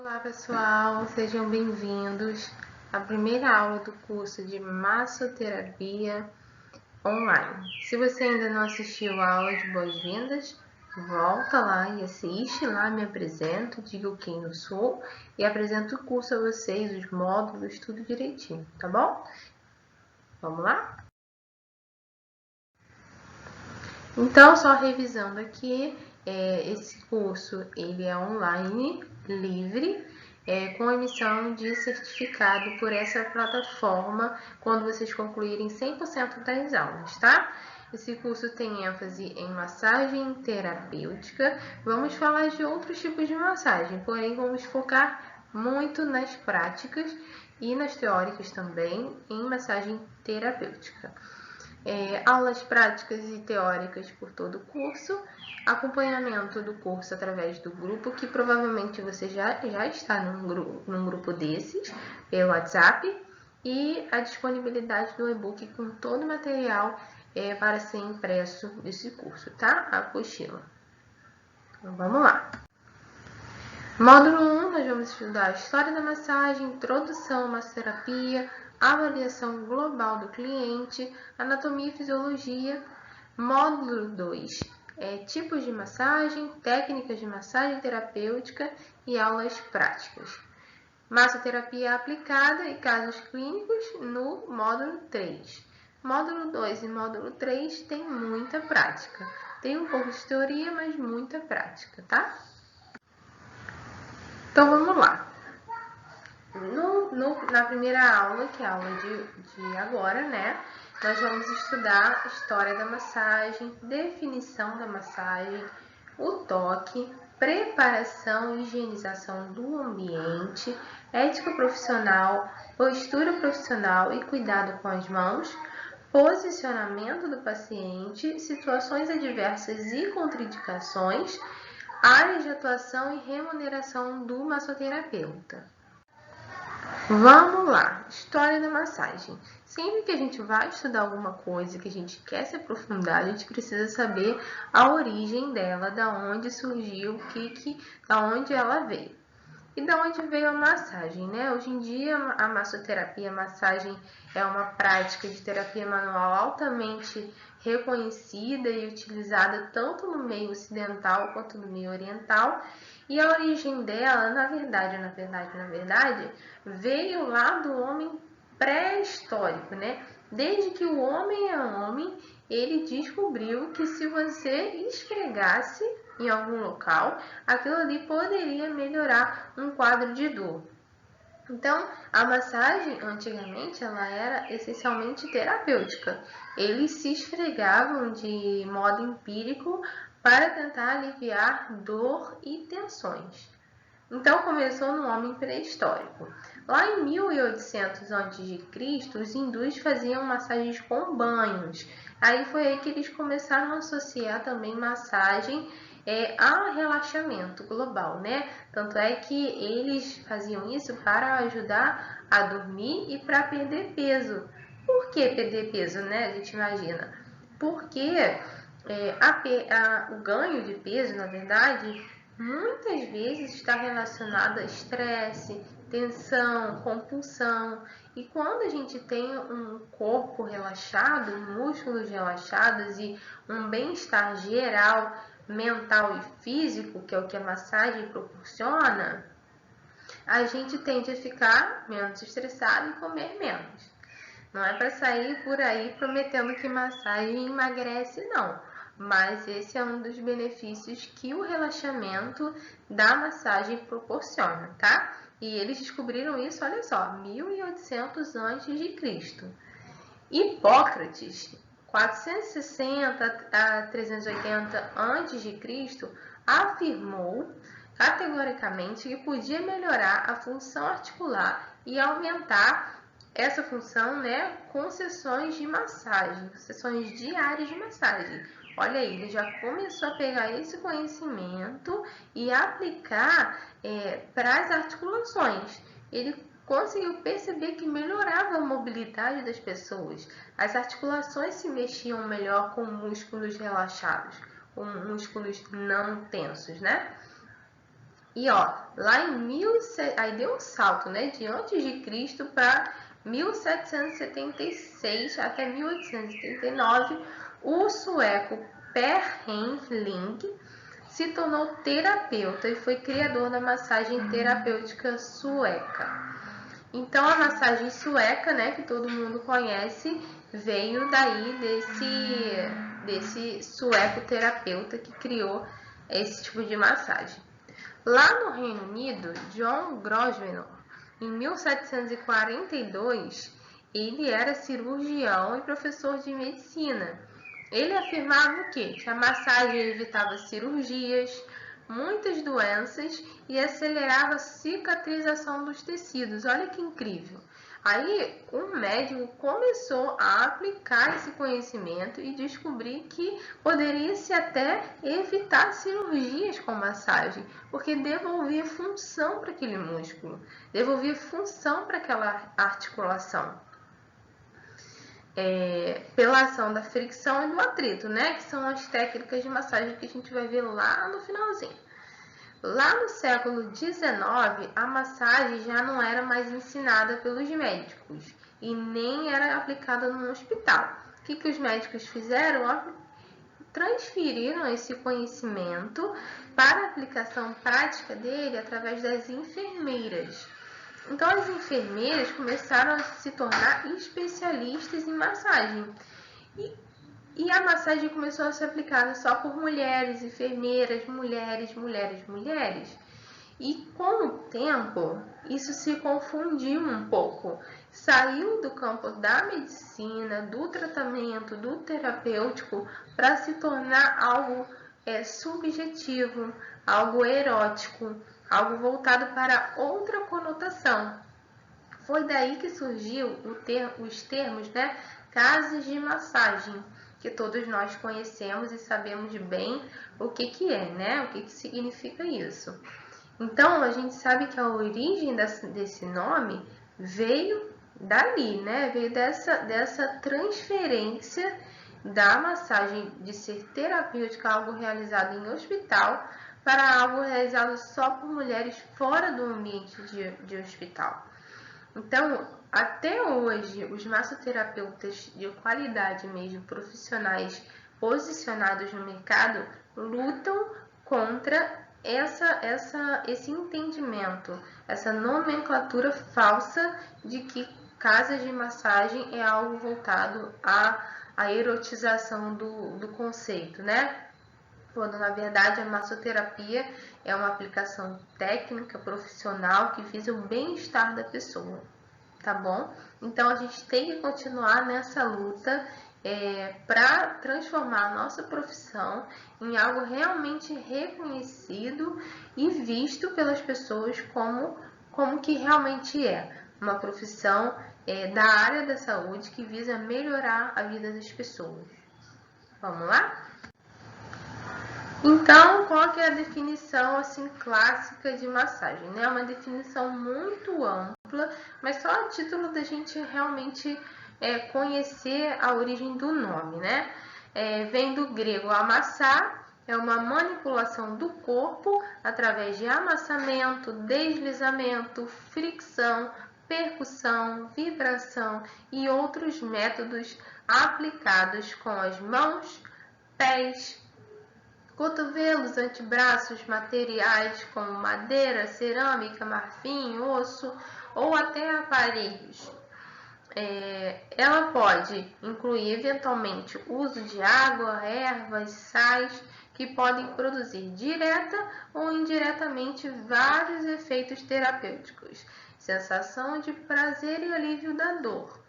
Olá pessoal, sejam bem-vindos à primeira aula do curso de Massoterapia online. Se você ainda não assistiu a aula de boas-vindas, volta lá e assiste, lá me apresento, digo quem eu sou e apresento o curso a vocês, os módulos, tudo direitinho, tá bom? Vamos lá? Então, só revisando aqui, esse curso ele é online, livre, com emissão de certificado por essa plataforma quando vocês concluírem 100% das aulas, tá? Esse curso tem ênfase em massagem terapêutica. Vamos falar de outros tipos de massagem, porém vamos focar muito nas práticas e nas teóricas também em massagem terapêutica. Aulas práticas e teóricas por todo o curso, acompanhamento do curso através do grupo, que provavelmente você já está num grupo desses, pelo WhatsApp, e a disponibilidade do e-book com todo o material para ser impresso desse curso, tá? A apostila. Então, vamos lá. Módulo 1, nós vamos estudar a história da massagem, introdução à massoterapia, avaliação global do cliente, anatomia e fisiologia. Módulo 2, tipos de massagem, técnicas de massagem terapêutica e aulas práticas. Massoterapia aplicada e casos clínicos no módulo 3. Módulo 2 e módulo 3 tem muita prática. Tem um pouco de teoria, mas muita prática, tá? Então, vamos lá. Na primeira aula, que é a aula de agora, né? Nós vamos estudar a história da massagem, definição da massagem, o toque, preparação e higienização do ambiente, ética profissional, postura profissional e cuidado com as mãos, posicionamento do paciente, situações adversas e contraindicações, áreas de atuação e remuneração do massoterapeuta. Vamos lá, história da massagem. Sempre que a gente vai estudar alguma coisa que a gente quer se aprofundar, a gente precisa saber a origem dela, da onde surgiu, da onde ela veio. E da onde veio a massagem, né? Hoje em dia, a massoterapia, a massagem é uma prática de terapia manual altamente reconhecida e utilizada tanto no meio ocidental quanto no meio oriental. E a origem dela, na verdade, veio lá do homem pré-histórico, né? Desde que o homem é homem, ele descobriu que se você esfregasse em algum local, aquilo ali poderia melhorar um quadro de dor. Então, a massagem, antigamente, ela era essencialmente terapêutica. Eles se esfregavam de modo empírico para tentar aliviar dor e tensões. Então, começou no homem pré-histórico. Lá em 1800 a.C., os hindus faziam massagens com banhos. Aí foi aí que eles começaram a associar também massagem a relaxamento global, né? Tanto é que eles faziam isso para ajudar a dormir e para perder peso. Por que perder peso, né? A gente imagina. Porque o ganho de peso, na verdade, muitas vezes está relacionado a estresse, tensão, compulsão. E quando a gente tem um corpo relaxado, músculos relaxados e um bem-estar geral, mental e físico, que é o que a massagem proporciona, a gente tende a ficar menos estressado e comer menos. Não é para sair por aí prometendo que massagem emagrece, não. Mas esse é um dos benefícios que o relaxamento da massagem proporciona, tá? E eles descobriram isso, olha só, 1800 a.C. Hipócrates, 460 a 380 a.C., afirmou categoricamente que podia melhorar a função articular e aumentar essa função, né, com sessões de massagem, sessões diárias de massagem. Olha aí, ele já começou a pegar esse conhecimento e aplicar para as articulações. Ele conseguiu perceber que melhorava a mobilidade das pessoas. As articulações se mexiam melhor com músculos relaxados, com músculos não tensos, né? E ó, lá em aí deu um salto, né, de antes de Cristo para 1776 até 1839, o sueco Per Henling se tornou terapeuta e foi criador da massagem terapêutica sueca. Então, a massagem sueca, né, que todo mundo conhece, veio daí desse sueco terapeuta que criou esse tipo de massagem. Lá no Reino Unido, John Grosvenor, em 1742, ele era cirurgião e professor de medicina. Ele afirmava o quê? Que a massagem evitava cirurgias, muitas doenças e acelerava a cicatrização dos tecidos. Olha que incrível! Aí, um médico começou a aplicar esse conhecimento e descobrir que poderia-se até evitar cirurgias com massagem, porque devolvia função para aquele músculo, devolvia função para aquela articulação. Pela ação da fricção e do atrito, né? Que são as técnicas de massagem que a gente vai ver lá no finalzinho. Lá no século XIX, a massagem já não era mais ensinada pelos médicos e nem era aplicada no hospital. O que os médicos fizeram? Transferiram esse conhecimento para a aplicação prática dele através das enfermeiras. Então, as enfermeiras começaram a se tornar especialistas em massagem. E a massagem começou a ser aplicada só por mulheres, enfermeiras, mulheres. E com o tempo, isso se confundiu um pouco. Saiu do campo da medicina, do tratamento, do terapêutico, para se tornar algo subjetivo, algo erótico, algo voltado para outra conotação. Foi daí que surgiu os termos, né, casas de massagem, que todos nós conhecemos e sabemos bem o que é, né, o que significa isso. Então, a gente sabe que a origem desse nome veio dali, né, veio dessa transferência da massagem de ser terapêutica, algo realizado em hospital, para algo realizado só por mulheres fora do ambiente de hospital. Então, até hoje, os massoterapeutas de qualidade mesmo, profissionais posicionados no mercado, lutam contra esse entendimento, essa nomenclatura falsa de que casas de massagem é algo voltado à erotização do conceito, né? Quando na verdade a massoterapia é uma aplicação técnica, profissional, que visa o bem-estar da pessoa, tá bom? Então a gente tem que continuar nessa luta para transformar a nossa profissão em algo realmente reconhecido e visto pelas pessoas como que realmente é uma profissão da área da saúde que visa melhorar a vida das pessoas. Vamos lá? Então, qual que é a definição assim clássica de massagem? É uma definição muito ampla, mas só a título da gente realmente conhecer a origem do nome, né? Vem do grego amassar, é uma manipulação do corpo através de amassamento, deslizamento, fricção, percussão, vibração e outros métodos aplicados com as mãos, pés, cotovelos, antebraços, materiais como madeira, cerâmica, marfim, osso ou até aparelhos. Ela pode incluir eventualmente o uso de água, ervas, sais que podem produzir direta ou indiretamente vários efeitos terapêuticos, sensação de prazer e alívio da dor.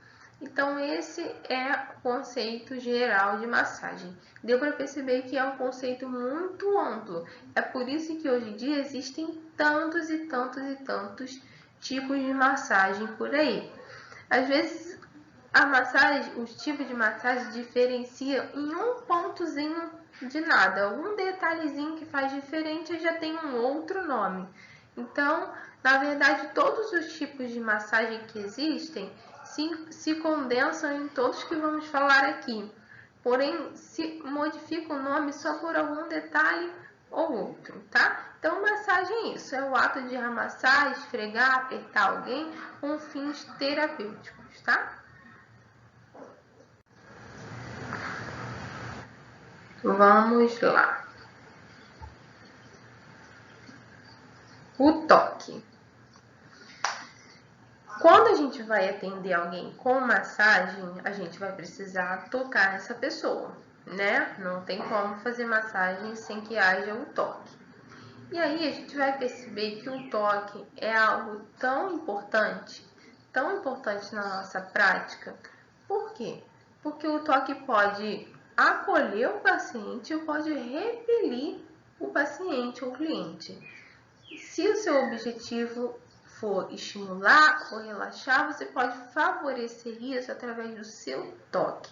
Então, esse é o conceito geral de massagem. Deu para perceber que é um conceito muito amplo. É por isso que hoje em dia existem tantos e tantos tipos de massagem por aí. Às vezes, os tipos de massagem diferenciam em um pontozinho de nada. Algum detalhezinho que faz diferente já tem um outro nome. Então, na verdade, todos os tipos de massagem que existem se condensam em todos que vamos falar aqui. Porém, se modifica o nome só por algum detalhe ou outro, tá? Então, massagem é isso, é o ato de amassar, esfregar, apertar alguém com fins terapêuticos, tá? Vamos lá. O toque. Quando a gente vai atender alguém com massagem, a gente vai precisar tocar nessa pessoa, né? Não tem como fazer massagem sem que haja o toque. E aí a gente vai perceber que o toque é algo tão importante na nossa prática. Por quê? Porque o toque pode acolher o paciente ou pode repelir o paciente ou cliente. Se o seu objetivo for estimular ou relaxar, você pode favorecer isso através do seu toque.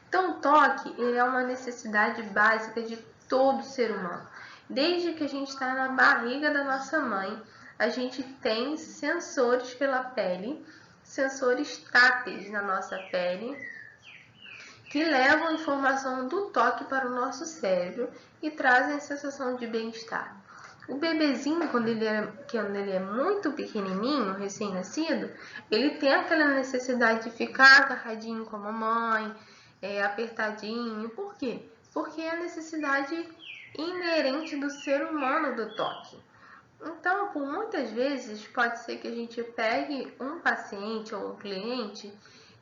Então, o toque ele é uma necessidade básica de todo ser humano. Desde que a gente está na barriga da nossa mãe, a gente tem sensores pela pele, sensores táteis na nossa pele, que levam a informação do toque para o nosso cérebro e trazem a sensação de bem-estar. O bebezinho, quando ele é muito pequenininho, recém-nascido, ele tem aquela necessidade de ficar agarradinho com a mamãe, apertadinho. Por quê? Porque é a necessidade inerente do ser humano do toque. Então, por muitas vezes, pode ser que a gente pegue um paciente ou um cliente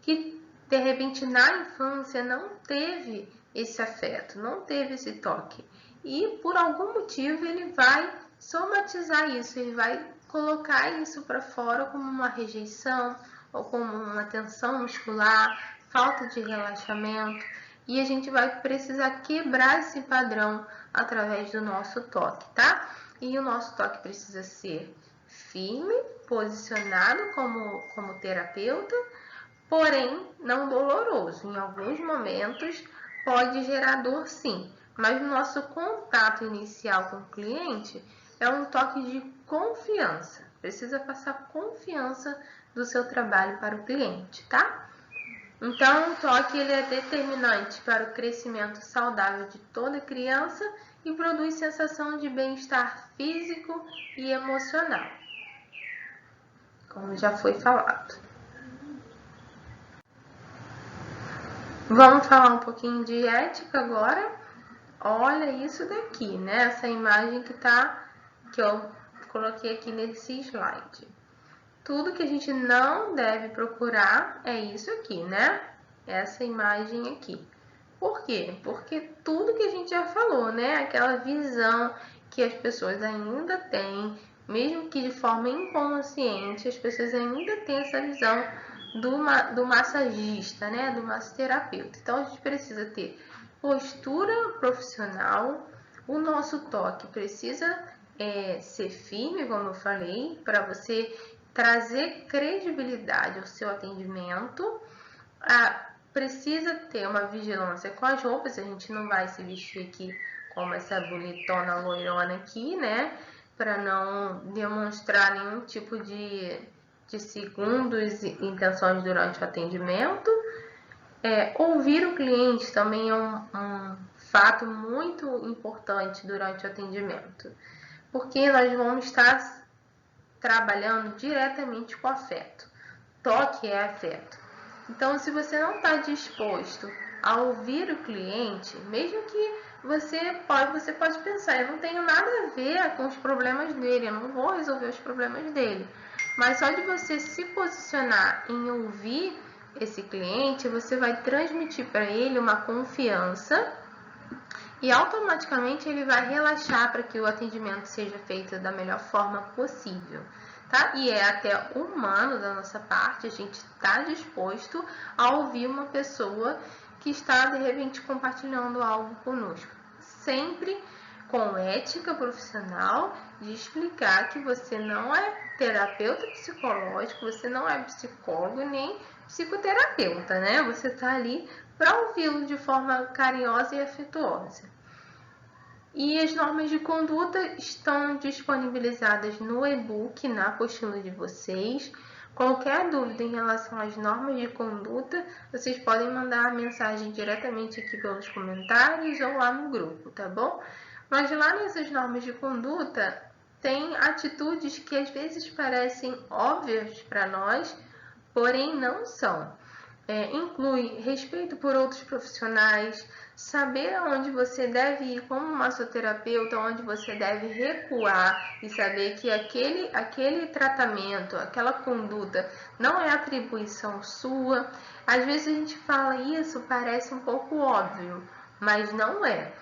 que, de repente, na infância não teve esse afeto, não teve esse toque. E, por algum motivo, ele vai somatizar isso, ele vai colocar isso para fora como uma rejeição ou como uma tensão muscular, falta de relaxamento. E a gente vai precisar quebrar esse padrão através do nosso toque, tá? E o nosso toque precisa ser firme, posicionado como terapeuta, porém não doloroso. Em alguns momentos pode gerar dor sim, mas o nosso contato inicial com o cliente é um toque de confiança. Precisa passar confiança do seu trabalho para o cliente, tá? Então, o toque ele é determinante para o crescimento saudável de toda criança e produz sensação de bem-estar físico e emocional, como já foi falado. Vamos falar um pouquinho de ética agora. Olha isso daqui, né? Essa imagem que eu coloquei aqui nesse slide. Tudo que a gente não deve procurar é isso aqui, né? Essa imagem aqui. Por quê? Porque tudo que a gente já falou, né? Aquela visão que as pessoas ainda têm, mesmo que de forma inconsciente, as pessoas ainda têm essa visão do massagista, né? Do massoterapeuta. Então a gente precisa ter postura profissional, o nosso toque precisa ser firme, como eu falei, para você trazer credibilidade ao seu atendimento. Precisa ter uma vigilância com as roupas, a gente não vai se vestir aqui como essa bonitona loirona aqui, né? Para não demonstrar nenhum tipo de segundos e intenções durante o atendimento. Ouvir o cliente também é um fato muito importante durante o atendimento, porque nós vamos estar trabalhando diretamente com afeto. Toque é afeto. Então, se você não está disposto a ouvir o cliente, mesmo que você pode pensar, eu não tenho nada a ver com os problemas dele, eu não vou resolver os problemas dele. Mas só de você se posicionar em ouvir esse cliente, você vai transmitir para ele uma confiança e automaticamente ele vai relaxar para que o atendimento seja feito da melhor forma possível. Tá? E é até humano da nossa parte a gente estar disposto a ouvir uma pessoa que está de repente compartilhando algo conosco. Sempre com ética profissional de explicar que você não é terapeuta psicológico, você não é psicólogo nem psicoterapeuta, né? Você está ali para ouvi-lo de forma carinhosa e afetuosa. E as normas de conduta estão disponibilizadas no e-book, na apostila de vocês. Qualquer dúvida em relação às normas de conduta, vocês podem mandar a mensagem diretamente aqui pelos comentários ou lá no grupo, tá bom? Mas lá nessas normas de conduta, tem atitudes que às vezes parecem óbvias para nós, porém não são. Inclui respeito por outros profissionais, saber aonde você deve ir como massoterapeuta, onde você deve recuar e saber que aquele tratamento, aquela conduta não é atribuição sua. Às vezes a gente fala isso, parece um pouco óbvio, mas não é.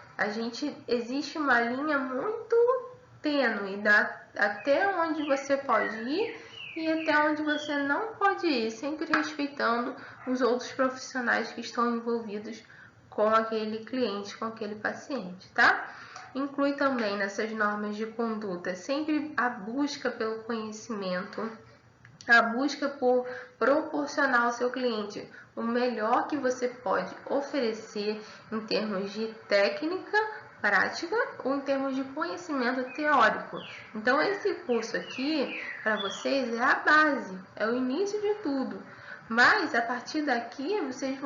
Existe uma linha muito tênue até onde você pode ir e até onde você não pode ir, sempre respeitando os outros profissionais que estão envolvidos com aquele cliente, com aquele paciente, tá? Inclui também nessas normas de conduta sempre a busca pelo conhecimento, a busca por proporcionar ao seu cliente o melhor que você pode oferecer em termos de técnica, prática ou em termos de conhecimento teórico. Então, esse curso aqui, para vocês, é a base, é o início de tudo. Mas, a partir daqui, vocês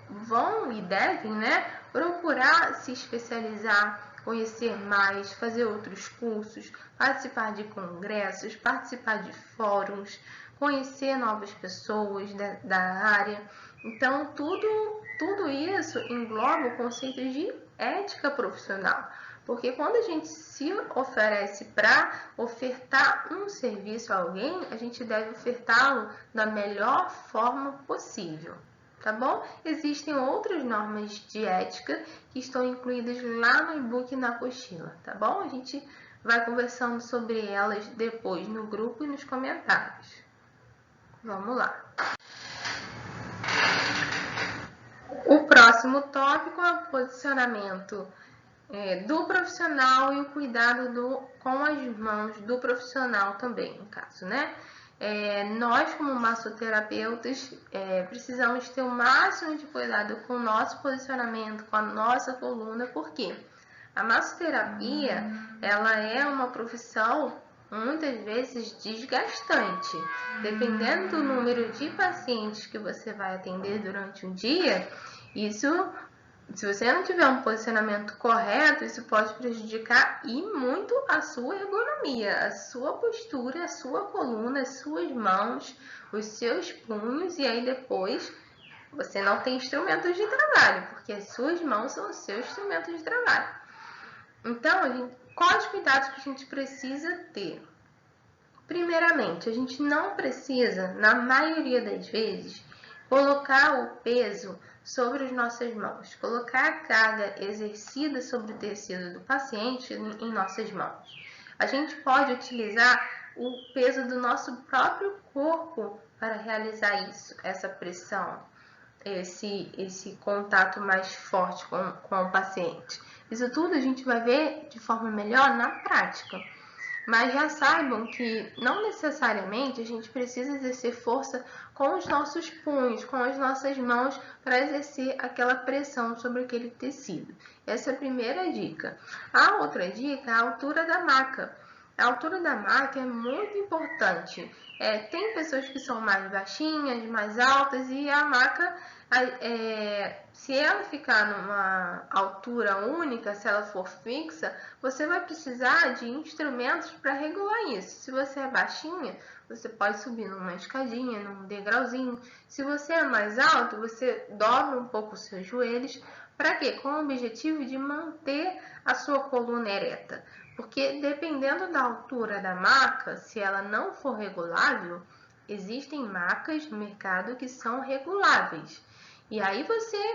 vão e devem, né, procurar se especializar, conhecer mais, fazer outros cursos, participar de congressos, participar de fóruns, conhecer novas pessoas da área. Então, tudo isso engloba o conceito de ética profissional. Porque quando a gente se oferece para ofertar um serviço a alguém, a gente deve ofertá-lo da melhor forma possível. Tá bom? Existem outras normas de ética que estão incluídas lá no e-book e na apostila, tá bom? A gente vai conversando sobre elas depois no grupo e nos comentários. Vamos lá. O próximo tópico é o posicionamento do profissional e o cuidado com as mãos do profissional também, no caso, né? Nós, como massoterapeutas, precisamos ter o máximo de cuidado com o nosso posicionamento, com a nossa coluna, porque a massoterapia, ela é uma profissão muitas vezes desgastante. Dependendo do número de pacientes que você vai atender durante um dia, se você não tiver um posicionamento correto, isso pode prejudicar e muito a sua ergonomia, a sua postura, a sua coluna, as suas mãos, os seus punhos, e aí depois você não tem instrumentos de trabalho, porque as suas mãos são os seus instrumentos de trabalho. Então, quais cuidados que a gente precisa ter? Primeiramente, a gente não precisa, na maioria das vezes, colocar o peso sobre as nossas mãos, colocar a carga exercida sobre o tecido do paciente em nossas mãos. A gente pode utilizar o peso do nosso próprio corpo para realizar isso, essa pressão, esse contato mais forte com o paciente. Isso tudo a gente vai ver de forma melhor na prática. Mas já saibam que não necessariamente a gente precisa exercer força com os nossos punhos, com as nossas mãos, para exercer aquela pressão sobre aquele tecido. Essa é a primeira dica. A outra dica é a altura da maca. A altura da maca é muito importante. Tem pessoas que são mais baixinhas, mais altas, e a maca, se ela ficar numa altura única, se ela for fixa, você vai precisar de instrumentos para regular isso. Se você é baixinha, você pode subir numa escadinha, num degrauzinho. Se você é mais alto, você dobra um pouco os seus joelhos. Para quê? Com o objetivo de manter a sua coluna ereta. Porque dependendo da altura da maca, se ela não for regulável, existem macas no mercado que são reguláveis. E aí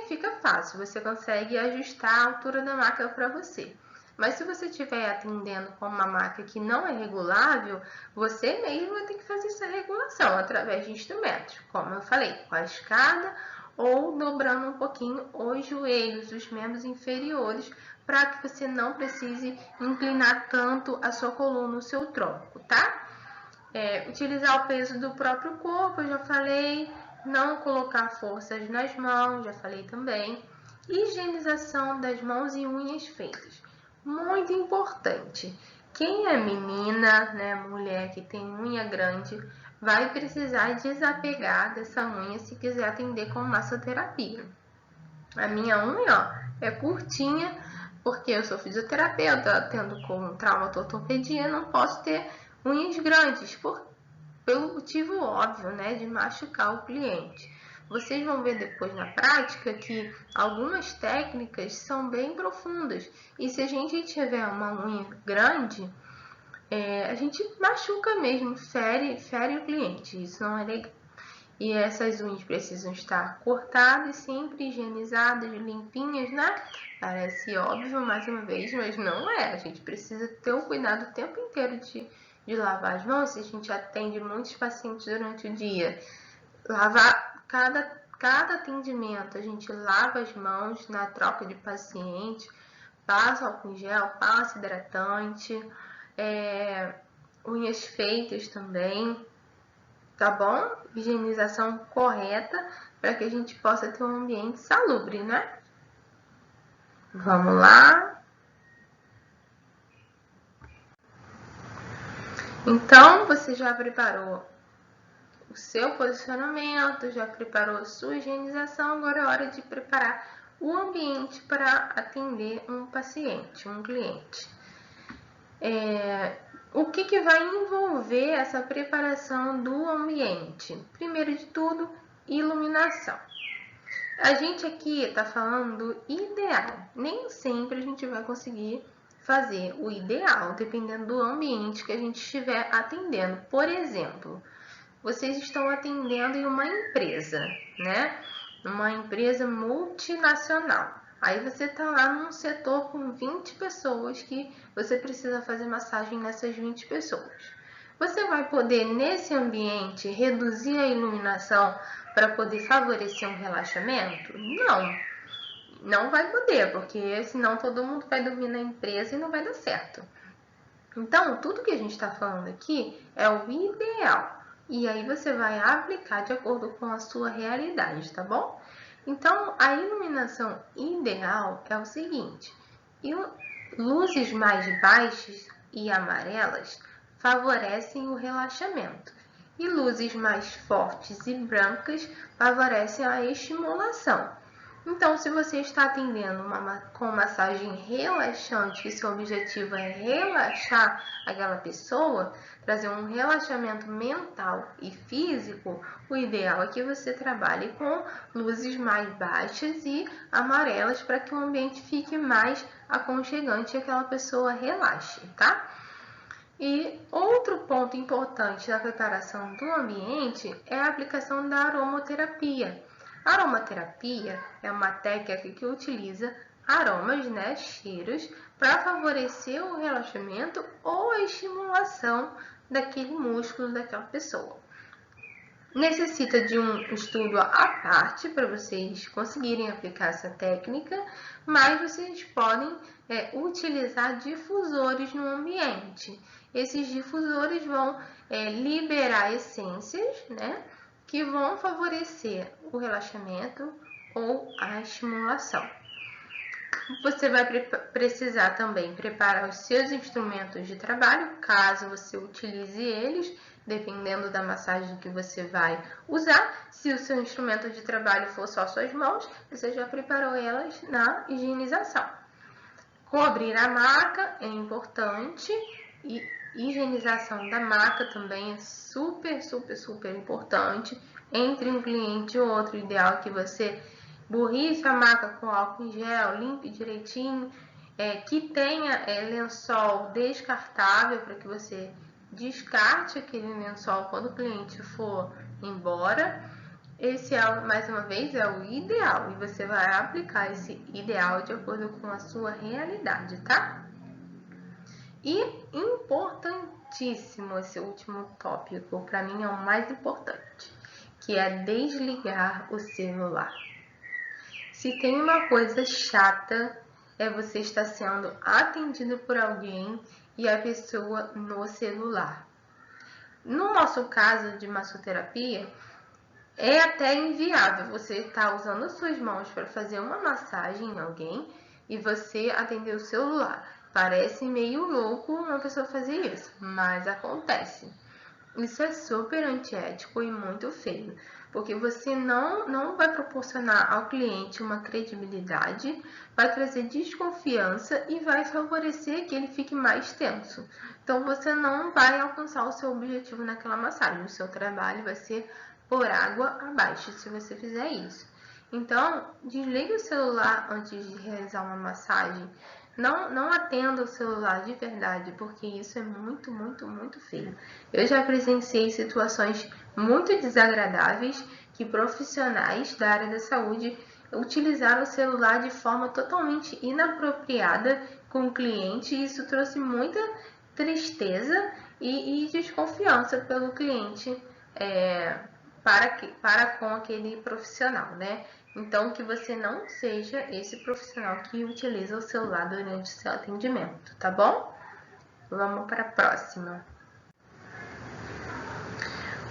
fica fácil, você consegue ajustar a altura da maca para você. Mas se você estiver atendendo com uma maca que não é regulável, você mesmo vai ter que fazer essa regulação através de instrumentos, como eu falei, com a escada ou dobrando um pouquinho os joelhos, os membros inferiores, para que você não precise inclinar tanto a sua coluna, o seu tronco, tá? Utilizar o peso do próprio corpo, eu já falei. Não colocar forças nas mãos, já falei também. Higienização das mãos e unhas feitas. Muito importante. Quem é menina, né, mulher que tem unha grande, vai precisar desapegar dessa unha se quiser atender com massoterapia. A minha unha, ó, é curtinha, Porque eu sou fisioterapeuta, tendo com traumato-ortopedia, não posso ter unhas grandes, pelo motivo óbvio, né, de machucar o cliente. Vocês vão ver depois na prática que algumas técnicas são bem profundas. E se a gente tiver uma unha grande, a gente machuca mesmo, fere o cliente. Isso não é legal. E essas unhas precisam estar cortadas, sempre higienizadas, limpinhas, né? Parece óbvio mais uma vez, mas não é. A gente precisa ter o cuidado o tempo inteiro de lavar as mãos. Se a gente atende muitos pacientes durante o dia, lavar cada atendimento, a gente lava as mãos na troca de paciente, passa álcool em gel, passa hidratante, unhas feitas também, tá bom? Higienização correta para que a gente possa ter um ambiente salubre, né? Vamos lá. Então, você já preparou o seu posicionamento, já preparou a sua higienização, agora é hora de preparar o ambiente para atender um paciente, um cliente. O que vai envolver essa preparação do ambiente? Primeiro de tudo, iluminação. A gente aqui está falando do ideal. Nem sempre a gente vai conseguir fazer o ideal, dependendo do ambiente que a gente estiver atendendo. Por exemplo, vocês estão atendendo em uma empresa, né? Uma empresa multinacional. Aí você está lá num setor com 20 pessoas que você precisa fazer massagem nessas 20 pessoas. Você vai poder, nesse ambiente, reduzir a iluminação para poder favorecer um relaxamento? Não, não vai poder, porque senão todo mundo vai dormir na empresa e não vai dar certo. Então, tudo que a gente está falando aqui é o ideal. E aí você vai aplicar de acordo com a sua realidade, tá bom? Então, a iluminação ideal é o seguinte: luzes mais baixas e amarelas favorecem o relaxamento, e luzes mais fortes e brancas favorecem a estimulação. Então, se você está atendendo com massagem relaxante, e seu objetivo é relaxar aquela pessoa, trazer um relaxamento mental e físico, o ideal é que você trabalhe com luzes mais baixas e amarelas para que o ambiente fique mais aconchegante e aquela pessoa relaxe, tá? E outro ponto importante na preparação do ambiente é a aplicação da aromaterapia. A aromaterapia é uma técnica que utiliza aromas, né, cheiros, para favorecer o relaxamento ou a estimulação daquele músculo daquela pessoa. Necessita de um estudo à parte para vocês conseguirem aplicar essa técnica, mas vocês podem utilizar difusores no ambiente. Esses difusores vão liberar essências, né, que vão favorecer o relaxamento ou a estimulação. Você vai precisar também preparar os seus instrumentos de trabalho, caso você utilize eles, dependendo da massagem que você vai usar. Se o seu instrumento de trabalho for só suas mãos, você já preparou elas na higienização. Cobrir a maca é importante e higienização da maca também é super, super, super importante. Entre um cliente e outro, o ideal é que você borrife a maca com álcool em gel, limpe direitinho, que tenha lençol descartável para que você descarte aquele lençol quando o cliente for embora. Esse mais uma vez, é o ideal e você vai aplicar esse ideal de acordo com a sua realidade, tá? E importantíssimo esse último tópico, para mim é o mais importante, que é desligar o celular. Se tem uma coisa chata, é você estar sendo atendido por alguém e a pessoa no celular. No nosso caso de massoterapia, é até inviável você estar usando as suas mãos para fazer uma massagem em alguém e você atender o celular. Parece meio louco uma pessoa fazer isso, mas acontece. Isso é super antiético e muito feio, porque você não vai proporcionar ao cliente uma credibilidade, vai trazer desconfiança e vai favorecer que ele fique mais tenso. Então, você não vai alcançar o seu objetivo naquela massagem, o seu trabalho vai ser por água abaixo se você fizer isso. Então, desligue o celular antes de realizar uma massagem. Não atenda o celular de verdade, porque isso é muito, muito, muito feio. Eu já presenciei situações muito desagradáveis que profissionais da área da saúde utilizaram o celular de forma totalmente inapropriada com o cliente, e isso trouxe muita tristeza e desconfiança pelo cliente para com aquele profissional, né? Então, que você não seja esse profissional que utiliza o celular durante o seu atendimento, tá bom? Vamos para a próxima.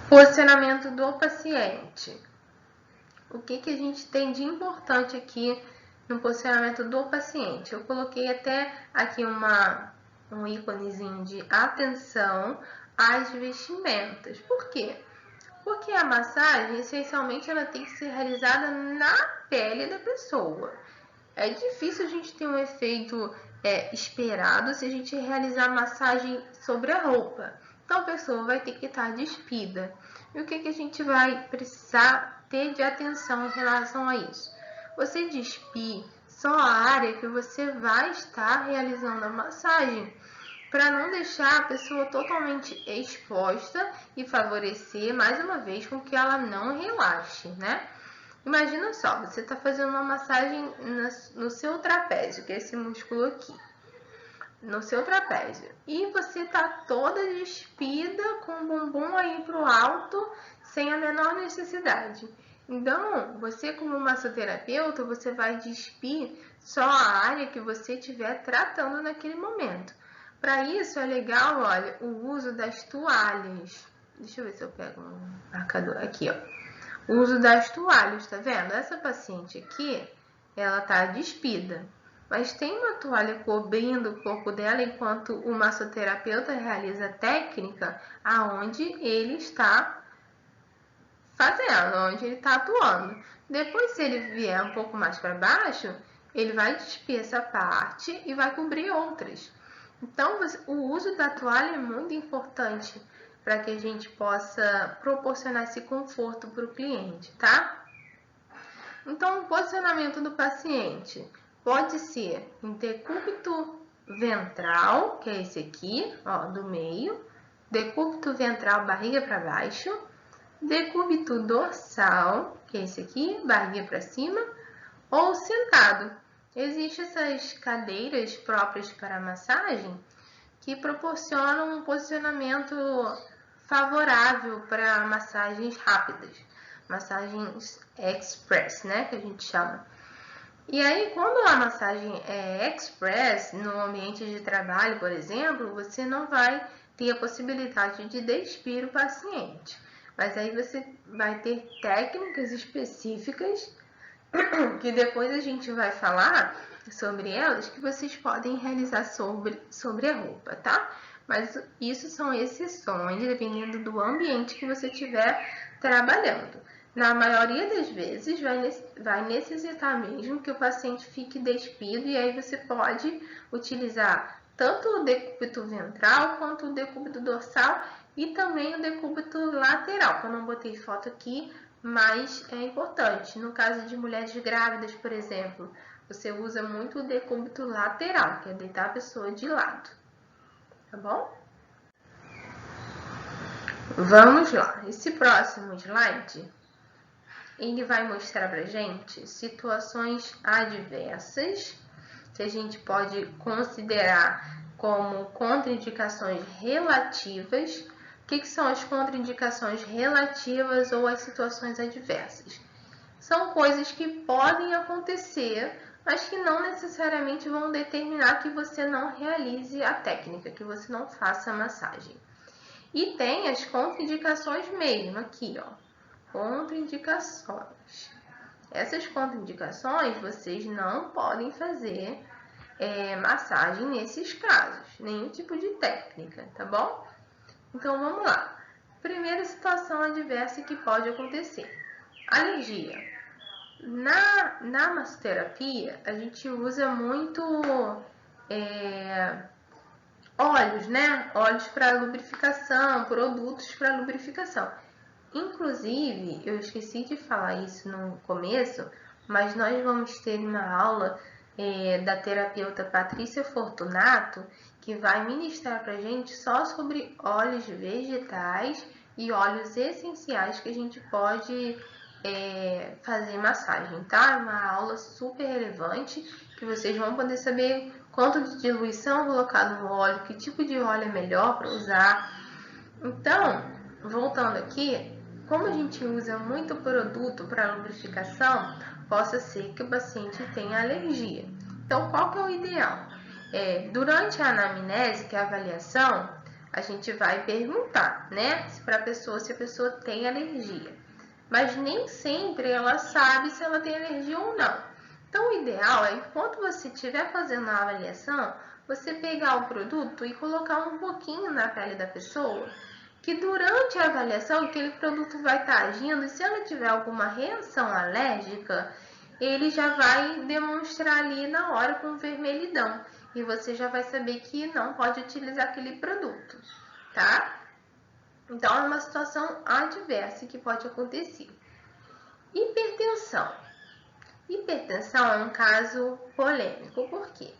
Posicionamento do paciente. O que a gente tem de importante aqui no posicionamento do paciente? Eu coloquei até aqui um íconezinho de atenção às vestimentas. Por quê? Porque a massagem, essencialmente, ela tem que ser realizada na pele da pessoa. É difícil a gente ter um efeito esperado se a gente realizar massagem sobre a roupa. Então, a pessoa vai ter que estar despida. E o que a gente vai precisar ter de atenção em relação a isso? Você despir só a área que você vai estar realizando a massagem, para não deixar a pessoa totalmente exposta e favorecer, mais uma vez, com que ela não relaxe, né? Imagina só, você está fazendo uma massagem no seu trapézio, que é esse músculo aqui, no seu trapézio, e você está toda despida com o bumbum aí para o alto, sem a menor necessidade. Então, você como massoterapeuta, você vai despir só a área que você estiver tratando naquele momento. Para isso é legal, olha, o uso das toalhas. Deixa eu ver se eu pego um marcador aqui, ó. O uso das toalhas, tá vendo? Essa paciente aqui, ela tá despida, mas tem uma toalha cobrindo o corpo dela enquanto o massoterapeuta realiza a técnica aonde ele está fazendo, onde ele está atuando. Depois, se ele vier um pouco mais para baixo, ele vai despir essa parte e vai cobrir outras. Então, o uso da toalha é muito importante para que a gente possa proporcionar esse conforto para o cliente, tá? Então, o posicionamento do paciente pode ser em decúbito ventral, que é esse aqui, ó, do meio, decúbito ventral, barriga para baixo, decúbito dorsal, que é esse aqui, barriga para cima, ou sentado. Existem essas cadeiras próprias para massagem que proporcionam um posicionamento favorável para massagens rápidas, massagens express, né, que a gente chama. E aí, quando a massagem é express, no ambiente de trabalho, por exemplo, você não vai ter a possibilidade de despir o paciente. Mas aí você vai ter técnicas específicas que depois a gente vai falar sobre elas, que vocês podem realizar sobre a roupa, tá? Mas isso são exceções, dependendo do ambiente que você estiver trabalhando. Na maioria das vezes, vai necessitar mesmo que o paciente fique despido, e aí você pode utilizar tanto o decúbito ventral quanto o decúbito dorsal e também o decúbito lateral, que eu não botei foto aqui, mas é importante. No caso de mulheres grávidas, por exemplo, você usa muito o decúbito lateral, que é deitar a pessoa de lado, tá bom? Vamos lá. Esse próximo slide, ele vai mostrar pra gente situações adversas que a gente pode considerar como contraindicações relativas. O que são as contraindicações relativas ou as situações adversas? São coisas que podem acontecer, mas que não necessariamente vão determinar que você não realize a técnica, que você não faça a massagem. E tem as contraindicações mesmo aqui, ó. Contraindicações. Essas contraindicações vocês não podem fazer massagem nesses casos, nenhum tipo de técnica, tá bom? Então vamos lá. Primeira situação adversa que pode acontecer: alergia. Na massoterapia, a gente usa muito óleos, né? Óleos para lubrificação, produtos para lubrificação. Inclusive, eu esqueci de falar isso no começo, mas nós vamos ter uma aula da terapeuta Patrícia Fortunato, que vai ministrar para a gente só sobre óleos vegetais e óleos essenciais que a gente pode fazer massagem, tá? Uma aula super relevante, que vocês vão poder saber quanto de diluição colocar no óleo, que tipo de óleo é melhor para usar. Então, voltando aqui, como a gente usa muito produto para lubrificação, possa ser que o paciente tenha alergia. Então, qual que é o ideal? Durante a anamnese, que é a avaliação, a gente vai perguntar, né, se a pessoa tem alergia. Mas nem sempre ela sabe se ela tem alergia ou não. Então, o ideal é, enquanto você estiver fazendo a avaliação, você pegar o produto e colocar um pouquinho na pele da pessoa, que durante a avaliação aquele produto vai estar agindo, e se ela tiver alguma reação alérgica, ele já vai demonstrar ali na hora com vermelhidão, e você já vai saber que não pode utilizar aquele produto, tá? Então, é uma situação adversa que pode acontecer. Hipertensão. Hipertensão é um caso polêmico, por quê?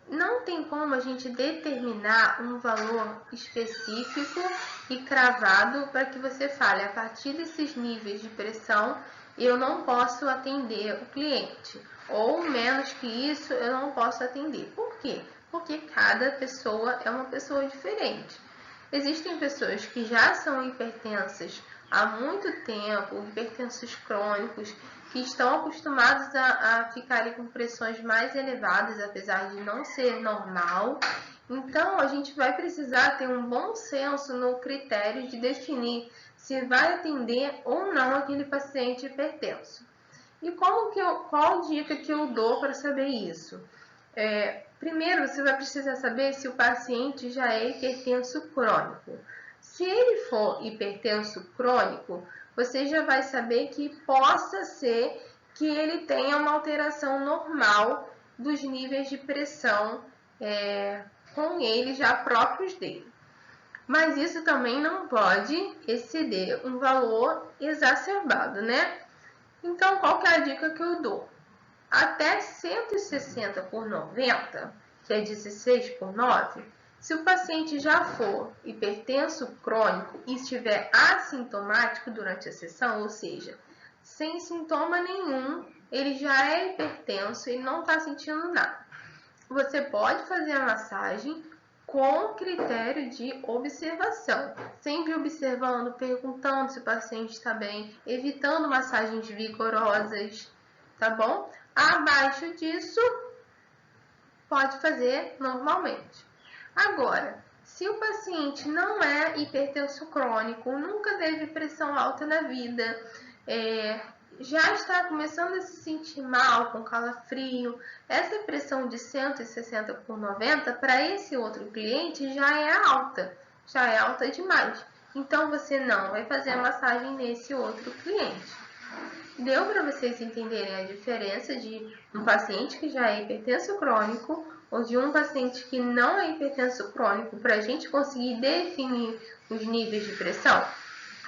Não tem como a gente determinar um valor específico e cravado para que você fale, a partir desses níveis de pressão eu não posso atender o cliente, ou menos que isso eu não posso atender. Por quê? Porque cada pessoa é uma pessoa diferente. Existem pessoas que já são hipertensas há muito tempo, hipertensos crônicos, que estão acostumados a ficarem com pressões mais elevadas, apesar de não ser normal. Então, a gente vai precisar ter um bom senso no critério de definir se vai atender ou não aquele paciente hipertenso. E qual dica que eu dou para saber isso? Primeiro, você vai precisar saber se o paciente já é hipertenso crônico. Se ele for hipertenso crônico, você já vai saber que possa ser que ele tenha uma alteração normal dos níveis de pressão com ele já próprios dele. Mas isso também não pode exceder um valor exacerbado, né? Então, qual que é a dica que eu dou? Até 160 por 90, que é 16 por 9, se o paciente já for hipertenso crônico e estiver assintomático durante a sessão, ou seja, sem sintoma nenhum, ele já é hipertenso e não está sentindo nada. Você pode fazer a massagem com critério de observação, sempre observando, perguntando se o paciente está bem, evitando massagens vigorosas, tá bom? Abaixo disso, pode fazer normalmente. Agora, se o paciente não é hipertenso crônico, nunca teve pressão alta na vida, já está começando a se sentir mal, com calafrio, essa pressão de 160 por 90, para esse outro cliente já é alta demais. Então, você não vai fazer a massagem nesse outro cliente. Deu para vocês entenderem a diferença de um paciente que já é hipertenso crônico ou de um paciente que não é hipertenso crônico, para a gente conseguir definir os níveis de pressão?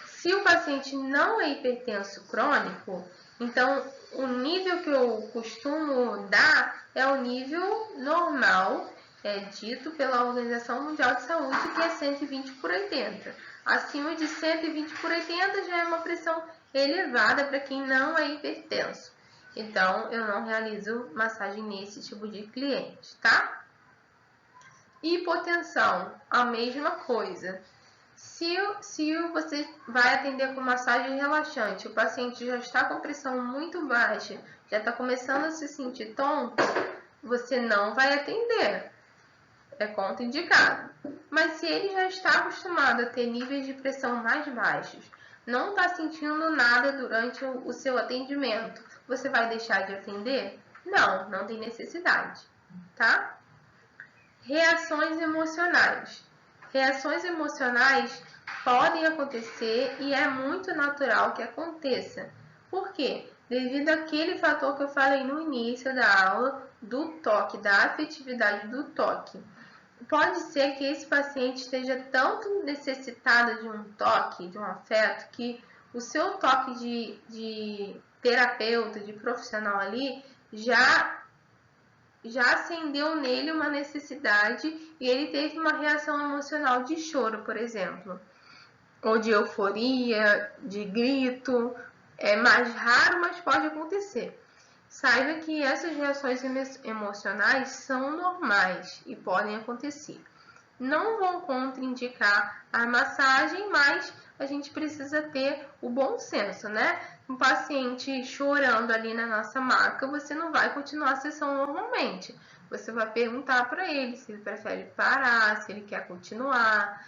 Se o paciente não é hipertenso crônico, então o nível que eu costumo dar é o nível normal, dito pela Organização Mundial de Saúde, que é 120 por 80. Acima de 120 por 80 já é uma pressão elevada para quem não é hipertenso. Então, eu não realizo massagem nesse tipo de cliente, tá? Hipotensão, a mesma coisa. Se você vai atender com massagem relaxante, o paciente já está com pressão muito baixa, já está começando a se sentir tonto, você não vai atender. É contraindicado. Mas se ele já está acostumado a ter níveis de pressão mais baixos, não está sentindo nada durante o seu atendimento, você vai deixar de atender? Não, não tem necessidade, tá? Reações emocionais. Reações emocionais podem acontecer e é muito natural que aconteça. Por quê? Devido àquele fator que eu falei no início da aula, do toque, da afetividade do toque. Pode ser que esse paciente esteja tanto necessitado de um toque, de um afeto, que o seu toque de terapeuta, de profissional ali, já acendeu nele uma necessidade e ele teve uma reação emocional de choro, por exemplo, ou de euforia, de grito. É mais raro, mas pode acontecer. Saiba que essas reações emocionais são normais e podem acontecer. Não vão contraindicar a massagem, mas a gente precisa ter o bom senso, né? Um paciente chorando ali na nossa maca, você não vai continuar a sessão normalmente. Você vai perguntar para ele se ele prefere parar, se ele quer continuar,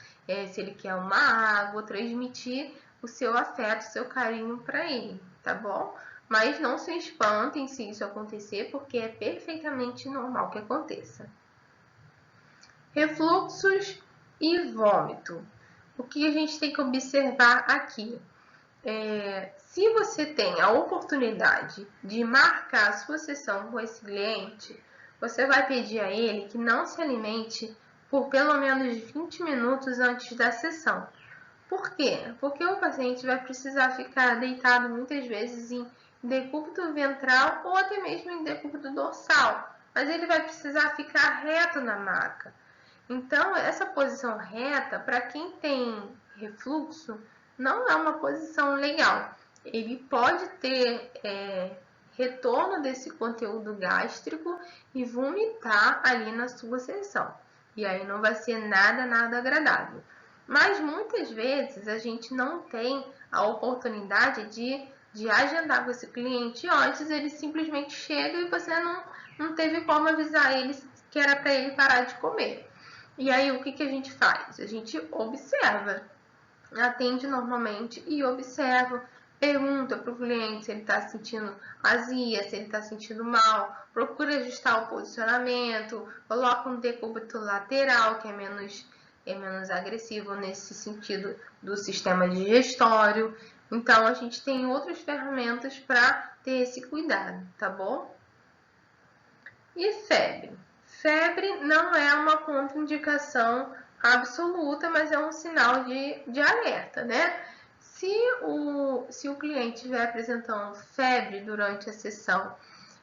se ele quer uma água, transmitir o seu afeto, o seu carinho para ele, tá bom? Mas não se espantem se isso acontecer, porque é perfeitamente normal que aconteça. Refluxos e vômito. O que a gente tem que observar aqui? Se você tem a oportunidade de marcar a sua sessão com esse cliente, você vai pedir a ele que não se alimente por pelo menos 20 minutos antes da sessão. Por quê? Porque o paciente vai precisar ficar deitado muitas vezes em decúbito ventral ou até mesmo em decúbito dorsal, mas ele vai precisar ficar reto na maca. Então, essa posição reta, para quem tem refluxo, não é uma posição legal. Ele pode ter retorno desse conteúdo gástrico e vomitar ali na sua sessão. E aí não vai ser nada agradável. Mas muitas vezes a gente não tem a oportunidade de agendar com esse cliente antes, ele simplesmente chega e você não teve como avisar ele que era para ele parar de comer. E aí, o que a gente faz? A gente observa, atende normalmente e observa, pergunta para o cliente se ele está sentindo azia, se ele está sentindo mal, procura ajustar o posicionamento, coloca um decúbito lateral, que é menos agressivo nesse sentido do sistema digestório. Então, a gente tem outras ferramentas para ter esse cuidado, tá bom? E febre? Febre não é uma contraindicação absoluta, mas é um sinal de alerta, né? Se o cliente estiver apresentando febre durante a sessão,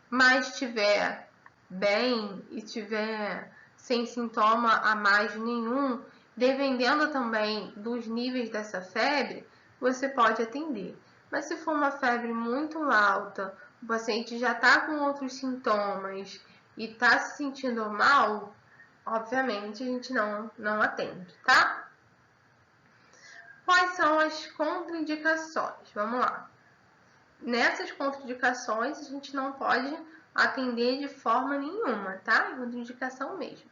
mas estiver bem e estiver sem sintoma a mais nenhum, dependendo também dos níveis dessa febre, você pode atender. Mas se for uma febre muito alta, o paciente já está com outros sintomas e está se sentindo mal, obviamente a gente não atende, tá? Quais são as contraindicações? Vamos lá. Nessas contraindicações, a gente não pode atender de forma nenhuma, tá? É contraindicação mesmo.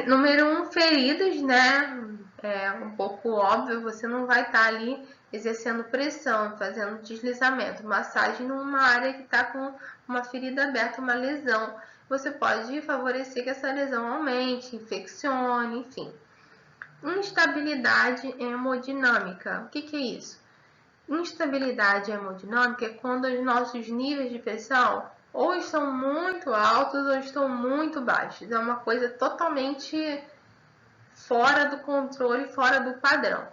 Número 1, feridas, né? É um pouco óbvio, você não vai estar ali exercendo pressão, fazendo deslizamento, massagem numa área que está com uma ferida aberta, uma lesão. Você pode favorecer que essa lesão aumente, infeccione, enfim. Instabilidade hemodinâmica. O que é isso? Instabilidade hemodinâmica é quando os nossos níveis de pressão ou estão muito altos ou estão muito baixos. É uma coisa totalmente fora do controle, fora do padrão.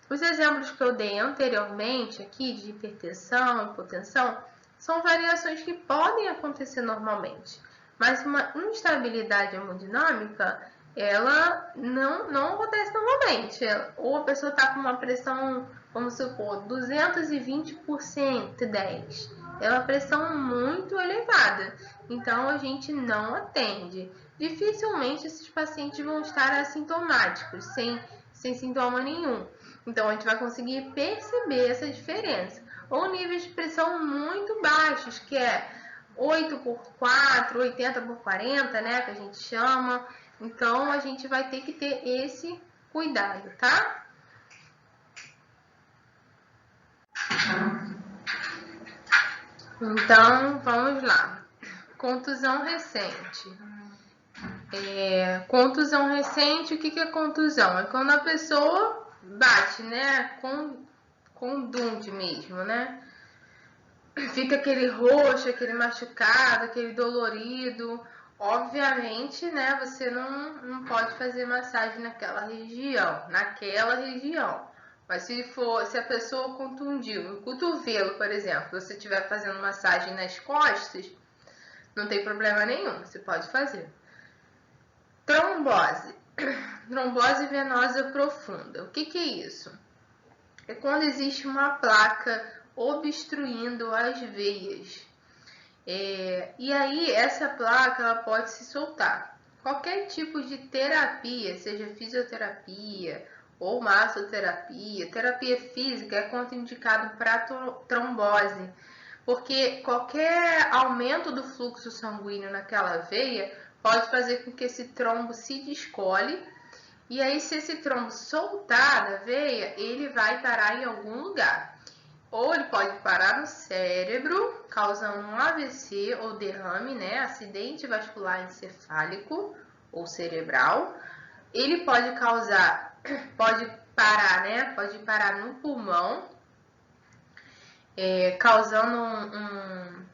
Os exemplos que eu dei anteriormente aqui de hipertensão, hipotensão, são variações que podem acontecer normalmente. Mas uma instabilidade hemodinâmica, ela não acontece normalmente. Ou a pessoa está com uma pressão, vamos supor, 220 por 110. É uma pressão muito elevada. Então, a gente não atende. Dificilmente esses pacientes vão estar assintomáticos, sem sintoma nenhum. Então, a gente vai conseguir perceber essa diferença. Ou níveis de pressão muito baixos, que é 8 por 4, 80 por 40, né, que a gente chama. Então, a gente vai ter que ter esse cuidado, tá? Então, vamos lá. Contusão recente. Contusão recente, o que é contusão? É quando a pessoa bate, né? Com dente mesmo, né? Fica aquele roxo, aquele machucado, aquele dolorido. Obviamente, né? Você não pode fazer massagem naquela região, Mas se a pessoa contundiu o cotovelo, por exemplo, você estiver fazendo massagem nas costas, não tem problema nenhum, você pode fazer. Trombose. Trombose venosa profunda. O que é isso? É quando existe uma placa obstruindo as veias. E aí, essa placa ela pode se soltar. Qualquer tipo de terapia, seja fisioterapia ou massoterapia, terapia física é contraindicado para trombose, porque qualquer aumento do fluxo sanguíneo naquela veia pode fazer com que esse trombo se descole. E aí, se esse trombo soltar da veia, ele vai parar em algum lugar. Ou ele pode parar no cérebro, causando um AVC ou derrame, né? Acidente vascular encefálico ou cerebral. Ele pode parar, né? Pode parar no pulmão, causando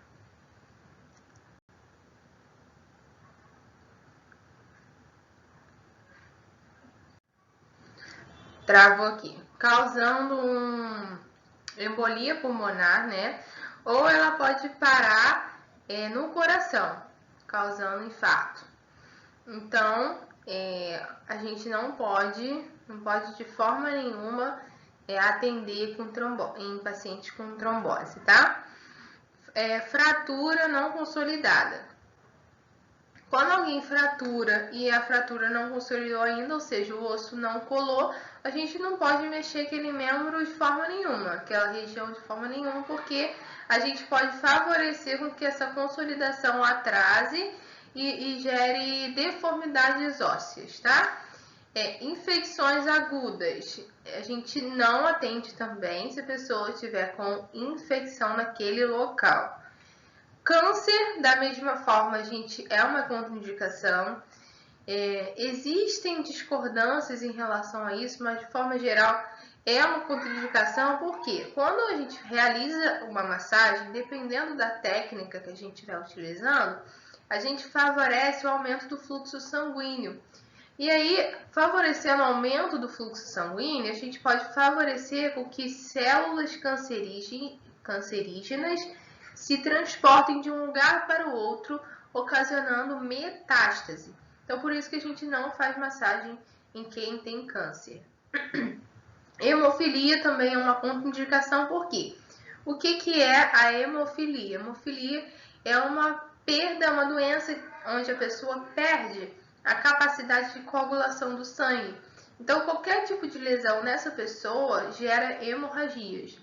travou aqui, causando embolia pulmonar, né? Ou ela pode parar no coração, causando infarto. Então, a gente não pode de forma nenhuma atender em pacientes com trombose, tá? Fratura não consolidada. Quando alguém fratura e a fratura não consolidou ainda, ou seja, o osso não colou, a gente não pode mexer aquele membro de forma nenhuma, aquela região de forma nenhuma, porque a gente pode favorecer com que essa consolidação atrase e gere deformidades ósseas, tá? Infecções agudas, a gente não atende também se a pessoa estiver com infecção naquele local. Câncer, da mesma forma, gente, é uma contraindicação. Existem discordâncias em relação a isso, mas de forma geral é uma contraindicação, porque quando a gente realiza uma massagem, dependendo da técnica que a gente estiver utilizando, a gente favorece o aumento do fluxo sanguíneo. E aí, favorecendo o aumento do fluxo sanguíneo, a gente pode favorecer com que células cancerígenas se transportem de um lugar para o outro, ocasionando metástase. Então, por isso que a gente não faz massagem em quem tem câncer. Hemofilia também é uma contraindicação, por quê? O que é a hemofilia? Hemofilia é uma perda, uma doença onde a pessoa perde a capacidade de coagulação do sangue. Então, qualquer tipo de lesão nessa pessoa gera hemorragias.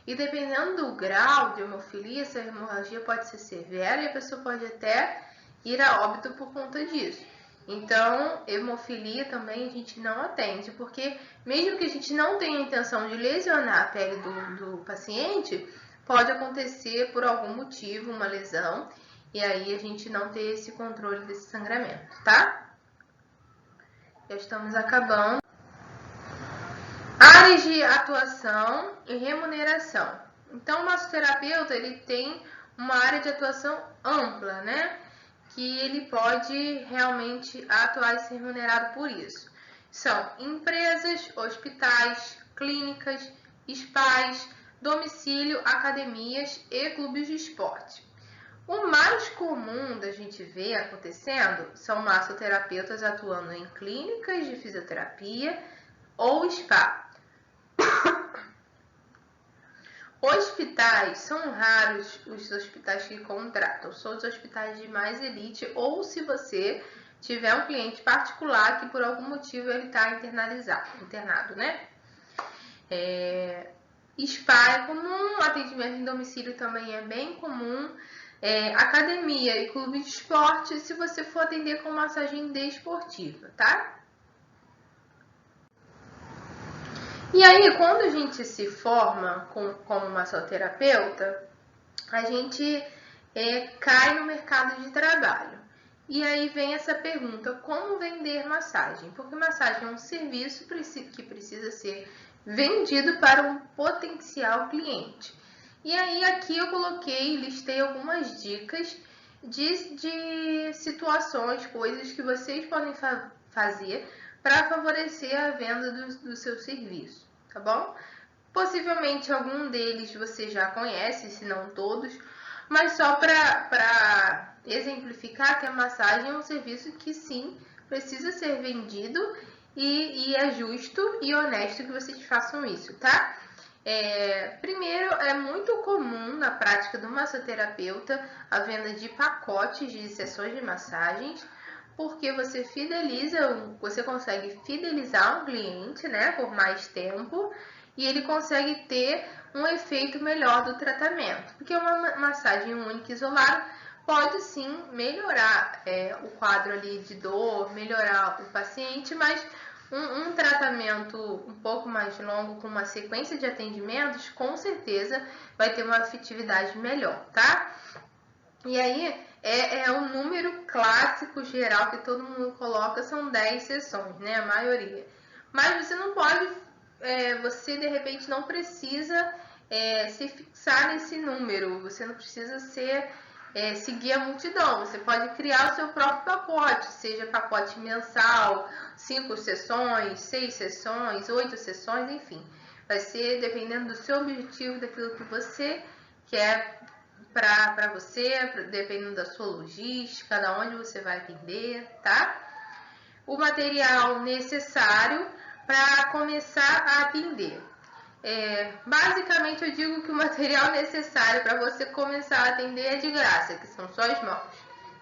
E dependendo do grau de hemofilia, essa hemorragia pode ser severa e a pessoa pode até ir a óbito por conta disso. Então, hemofilia também a gente não atende, porque mesmo que a gente não tenha a intenção de lesionar a pele do paciente, pode acontecer por algum motivo uma lesão e aí a gente não ter esse controle desse sangramento, tá? Já estamos acabando. Áreas de atuação e remuneração. Então, o massoterapeuta ele tem uma área de atuação ampla, né? Que ele pode realmente atuar e ser remunerado por isso. São empresas, hospitais, clínicas, spas, domicílio, academias e clubes de esporte. O mais comum da gente ver acontecendo são massoterapeutas atuando em clínicas de fisioterapia ou spa. Hospitais, são raros os hospitais que contratam, são os hospitais de mais elite, ou se você tiver um cliente particular que por algum motivo ele está internado, né? Spa é comum, atendimento em domicílio também é bem comum, academia e clube de esporte se você for atender com massagem desportiva, tá? E aí, quando a gente se forma como massoterapeuta, a gente cai no mercado de trabalho. E aí vem essa pergunta, como vender massagem? Porque massagem é um serviço que precisa ser vendido para um potencial cliente. E aí aqui eu listei algumas dicas de situações, coisas que vocês podem fazer para favorecer a venda do seu serviço, tá bom? Possivelmente algum deles você já conhece, se não todos, mas só para exemplificar que a massagem é um serviço que sim precisa ser vendido e é justo e honesto que vocês façam isso, tá? Primeiro, é muito comum na prática do massoterapeuta a venda de pacotes de sessões de massagens, porque você consegue fidelizar um cliente, né, por mais tempo, e ele consegue ter um efeito melhor do tratamento, porque uma massagem única isolada pode sim melhorar o quadro ali de dor, melhorar o paciente, mas um tratamento um pouco mais longo, com uma sequência de atendimentos, com certeza vai ter uma efetividade melhor, tá? E aí, o número clássico geral que todo mundo coloca são 10 sessões, né? A maioria. Mas você não pode, você de repente não precisa se fixar nesse número, você não precisa seguir a multidão. Você pode criar o seu próprio pacote, seja pacote mensal, 5 sessões, 6 sessões, 8 sessões, enfim. Vai ser dependendo do seu objetivo, daquilo que você quer para você, dependendo da sua logística, da onde você vai atender, tá? O material necessário para começar a atender. Basicamente eu digo que o material necessário para você começar a atender é de graça, que são só as mãos.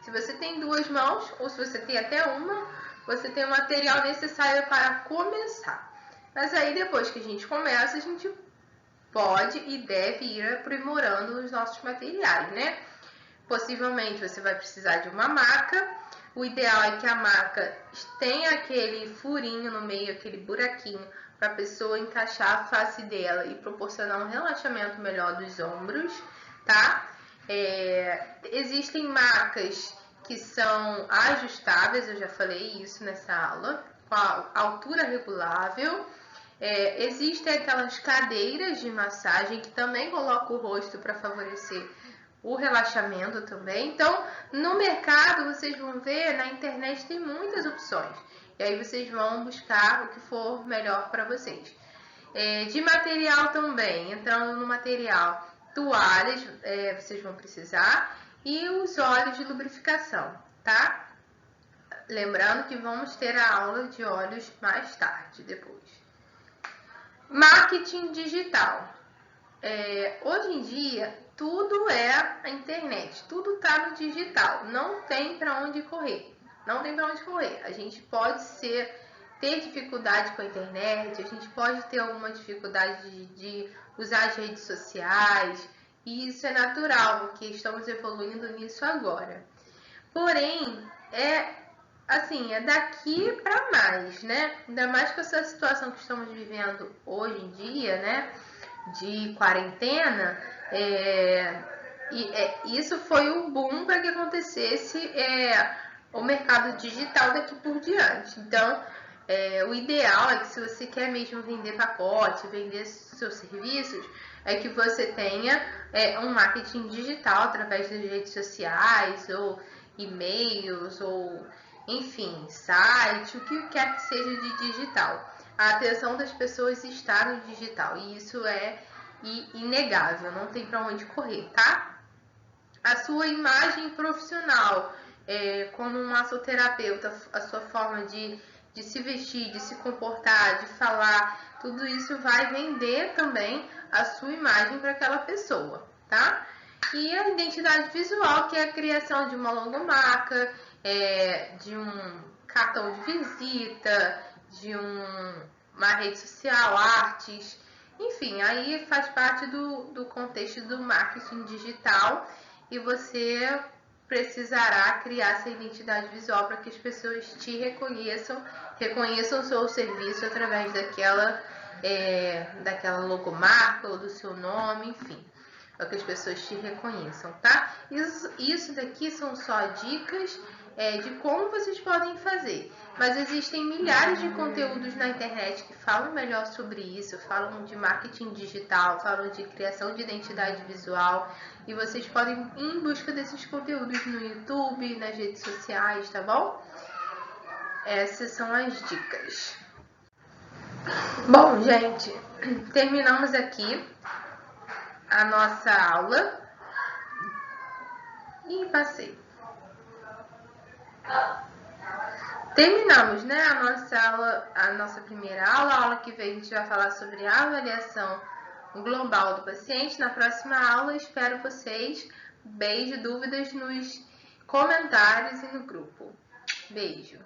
Se você tem 2 mãos, ou se você tem até uma, você tem o material necessário para começar. Mas aí depois que a gente começa, a gente pode e deve ir aprimorando os nossos materiais, né? Possivelmente você vai precisar de uma maca. O ideal é que a maca tenha aquele furinho no meio, aquele buraquinho, para a pessoa encaixar a face dela e proporcionar um relaxamento melhor dos ombros, tá? Existem macas que são ajustáveis, eu já falei isso nessa aula, com a altura regulável. Existem aquelas cadeiras de massagem que também colocam o rosto para favorecer o relaxamento também. Então, no mercado, vocês vão ver, na internet tem muitas opções. E aí vocês vão buscar o que for melhor para vocês. De material também, entrando no material, toalhas vocês vão precisar e os óleos de lubrificação, tá? Lembrando que vamos ter a aula de óleos mais tarde, depois. Marketing digital. Hoje em dia, tudo é a internet, tudo está no digital, não tem para onde correr, não tem para onde correr. A gente pode ter dificuldade com a internet, a gente pode ter alguma dificuldade de usar as redes sociais, e isso é natural, porque estamos evoluindo nisso agora. Porém, é daqui para mais, né? Ainda mais com essa situação que estamos vivendo hoje em dia, né? De quarentena, isso foi um boom para que acontecesse o mercado digital daqui por diante. Então, o ideal é que, se você quer mesmo vender pacote, vender seus serviços, é que você tenha um marketing digital através das redes sociais, ou e-mails, ou enfim, site, o que quer que seja de digital. A atenção das pessoas está no digital, e isso é inegável, não tem para onde correr, tá? A sua imagem profissional, como um massoterapeuta, a sua forma de se vestir, de se comportar, de falar, tudo isso vai vender também a sua imagem para aquela pessoa, tá? E a identidade visual, que é a criação de uma logomarca, de um cartão de visita, de uma rede social, artes, enfim, aí faz parte do contexto do marketing digital, e você precisará criar essa identidade visual para que as pessoas te reconheçam o seu serviço através daquela logomarca ou do seu nome, enfim, para que as pessoas te reconheçam, tá? Isso daqui são só dicas de como vocês podem fazer. Mas existem milhares de conteúdos na internet que falam melhor sobre isso, falam de marketing digital, falam de criação de identidade visual, e vocês podem ir em busca desses conteúdos no YouTube, nas redes sociais, tá bom? Essas são as dicas. Bom, gente, terminamos aqui a nossa aula e passei. Terminamos, né, a nossa primeira aula. A aula que vem a gente vai falar sobre a avaliação global do paciente. Na próxima aula, espero vocês. Beijo, dúvidas nos comentários e no grupo. Beijo.